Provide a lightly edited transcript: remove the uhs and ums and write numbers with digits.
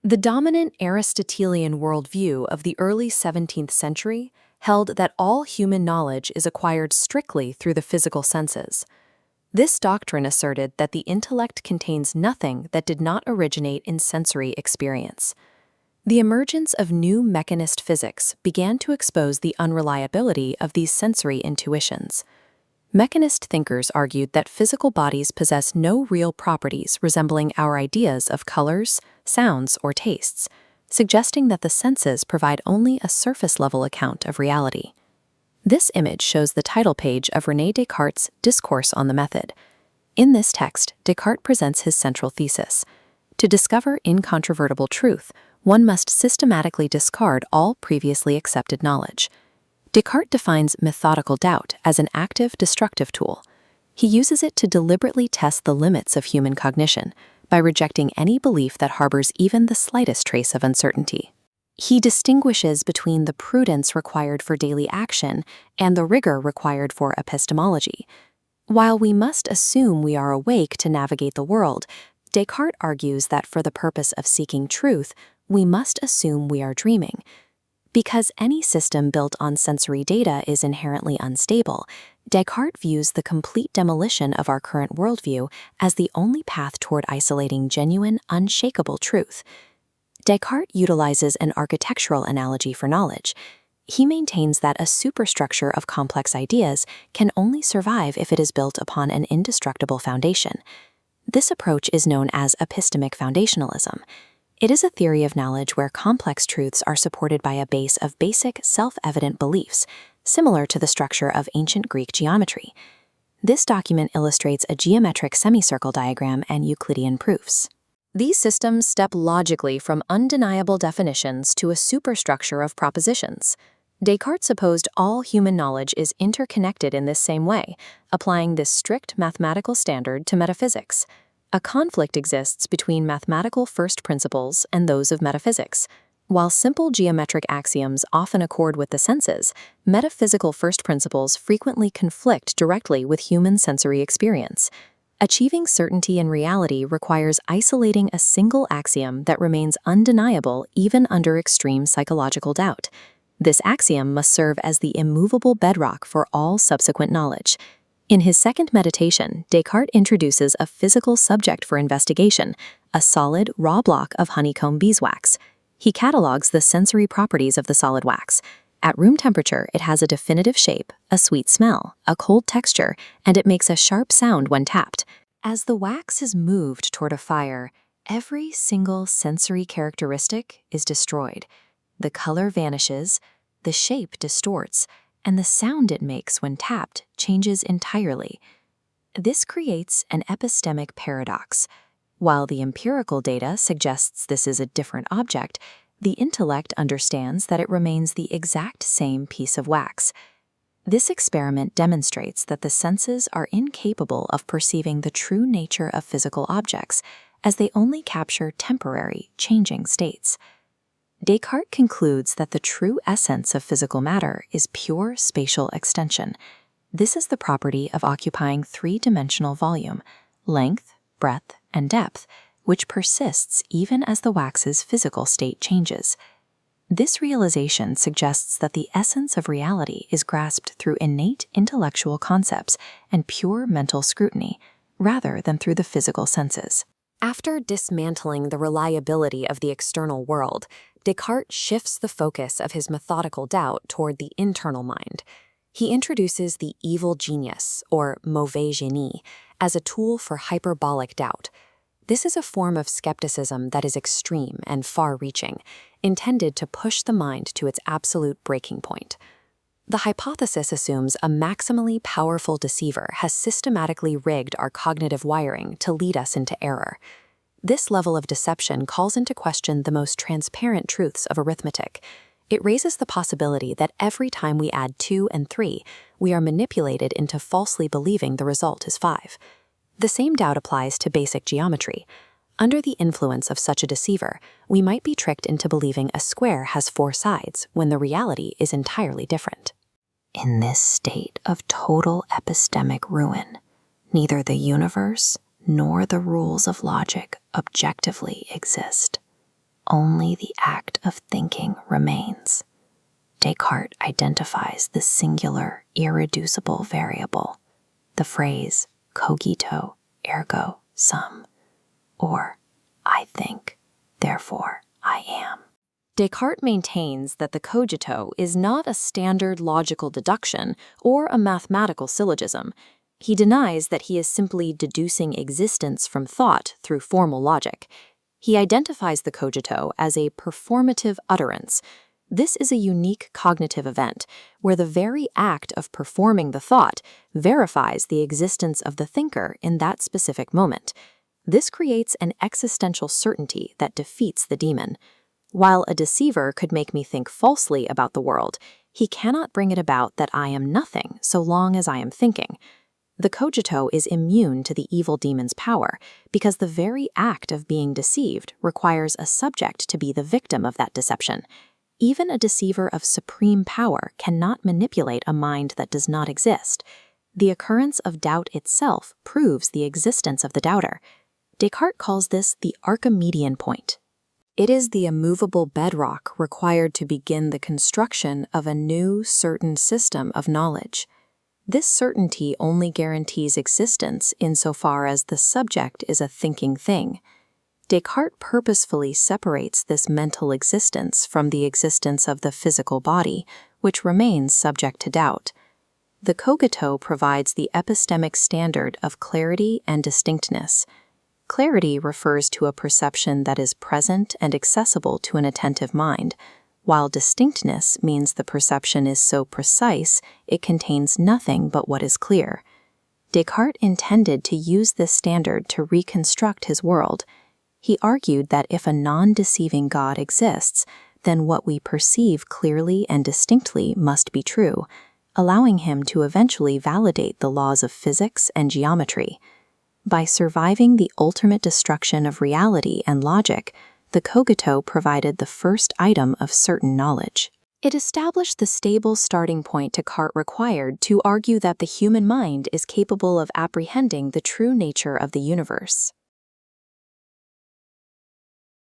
The dominant Aristotelian worldview of the early 17th century held that all human knowledge is acquired strictly through the physical senses. This doctrine asserted that the intellect contains nothing that did not originate in sensory experience. The emergence of new mechanist physics began to expose the unreliability of these sensory intuitions. Mechanist thinkers argued that physical bodies possess no real properties resembling our ideas of colors, sounds, or tastes, suggesting that the senses provide only a surface-level account of reality. This image shows the title page of René Descartes' Discourse on the Method. In this text, Descartes presents his central thesis. To discover incontrovertible truth, one must systematically discard all previously accepted knowledge. Descartes defines methodical doubt as an active, destructive tool. He uses it to deliberately test the limits of human cognition by rejecting any belief that harbors even the slightest trace of uncertainty. He distinguishes between the prudence required for daily action and the rigor required for epistemology. While we must assume we are awake to navigate the world, Descartes argues that for the purpose of seeking truth, we must assume we are dreaming. Because any system built on sensory data is inherently unstable, Descartes views the complete demolition of our current worldview as the only path toward isolating genuine, unshakable truth. Descartes utilizes an architectural analogy for knowledge. He maintains that a superstructure of complex ideas can only survive if it is built upon an indestructible foundation. This approach is known as epistemic foundationalism. It is a theory of knowledge where complex truths are supported by a base of basic, self-evident beliefs, similar to the structure of ancient Greek geometry. This document illustrates a geometric semicircle diagram and Euclidean proofs. These systems step logically from undeniable definitions to a superstructure of propositions. Descartes supposed all human knowledge is interconnected in this same way, applying this strict mathematical standard to metaphysics. A conflict exists between mathematical first principles and those of metaphysics. While simple geometric axioms often accord with the senses, metaphysical first principles frequently conflict directly with human sensory experience. Achieving certainty in reality requires isolating a single axiom that remains undeniable even under extreme psychological doubt. This axiom must serve as the immovable bedrock for all subsequent knowledge. In his second meditation, Descartes introduces a physical subject for investigation, a solid, raw block of honeycomb beeswax. He catalogues the sensory properties of the solid wax. At room temperature, it has a definitive shape, a sweet smell, a cold texture, and it makes a sharp sound when tapped. As the wax is moved toward a fire, every single sensory characteristic is destroyed. The color vanishes, the shape distorts, and the sound it makes when tapped changes entirely. This creates an epistemic paradox. While the empirical data suggests this is a different object, the intellect understands that it remains the exact same piece of wax. This experiment demonstrates that the senses are incapable of perceiving the true nature of physical objects, as they only capture temporary, changing states. Descartes concludes that the true essence of physical matter is pure spatial extension. This is the property of occupying three-dimensional volume, length, breadth, and depth, which persists even as the wax's physical state changes. This realization suggests that the essence of reality is grasped through innate intellectual concepts and pure mental scrutiny, rather than through the physical senses. After dismantling the reliability of the external world, Descartes shifts the focus of his methodical doubt toward the internal mind. He introduces the evil genius, or mauvais génie, as a tool for hyperbolic doubt. This is a form of skepticism that is extreme and far-reaching, intended to push the mind to its absolute breaking point. The hypothesis assumes a maximally powerful deceiver has systematically rigged our cognitive wiring to lead us into error. This level of deception calls into question the most transparent truths of arithmetic. It raises the possibility that every time we add 2 and 3, we are manipulated into falsely believing the result is 5. The same doubt applies to basic geometry. Under the influence of such a deceiver, we might be tricked into believing a square has 4 sides when the reality is entirely different. In this state of total epistemic ruin, neither the universe nor the rules of logic objectively exist. only the act of thinking remains. Descartes identifies the singular, irreducible variable, the phrase cogito, ergo sum, or I think, therefore I am. Descartes maintains that the cogito is not a standard logical deduction or a mathematical syllogism. He denies that he is simply deducing existence from thought through formal logic. He identifies the cogito as a performative utterance. This is a unique cognitive event where the very act of performing the thought verifies the existence of the thinker in that specific moment. This creates an existential certainty that defeats the demon. While a deceiver could make me think falsely about the world, he cannot bring it about that I am nothing so long as I am thinking. The cogito is immune to the evil demon's power because the very act of being deceived requires a subject to be the victim of that deception. Even a deceiver of supreme power cannot manipulate a mind that does not exist. The occurrence of doubt itself proves the existence of the doubter. Descartes calls this the Archimedean point. It is the immovable bedrock required to begin the construction of a new, certain system of knowledge. This certainty only guarantees existence insofar as the subject is a thinking thing. Descartes purposefully separates this mental existence from the existence of the physical body, which remains subject to doubt. The cogito provides the epistemic standard of clarity and distinctness. Clarity refers to a perception that is present and accessible to an attentive mind, while distinctness means the perception is so precise it contains nothing but what is clear. Descartes intended to use this standard to reconstruct his world. He argued that if a non-deceiving God exists, then what we perceive clearly and distinctly must be true, allowing him to eventually validate the laws of physics and geometry. By surviving the ultimate destruction of reality and logic, the cogito provided the first item of certain knowledge. It established the stable starting point Descartes required to argue that the human mind is capable of apprehending the true nature of the universe.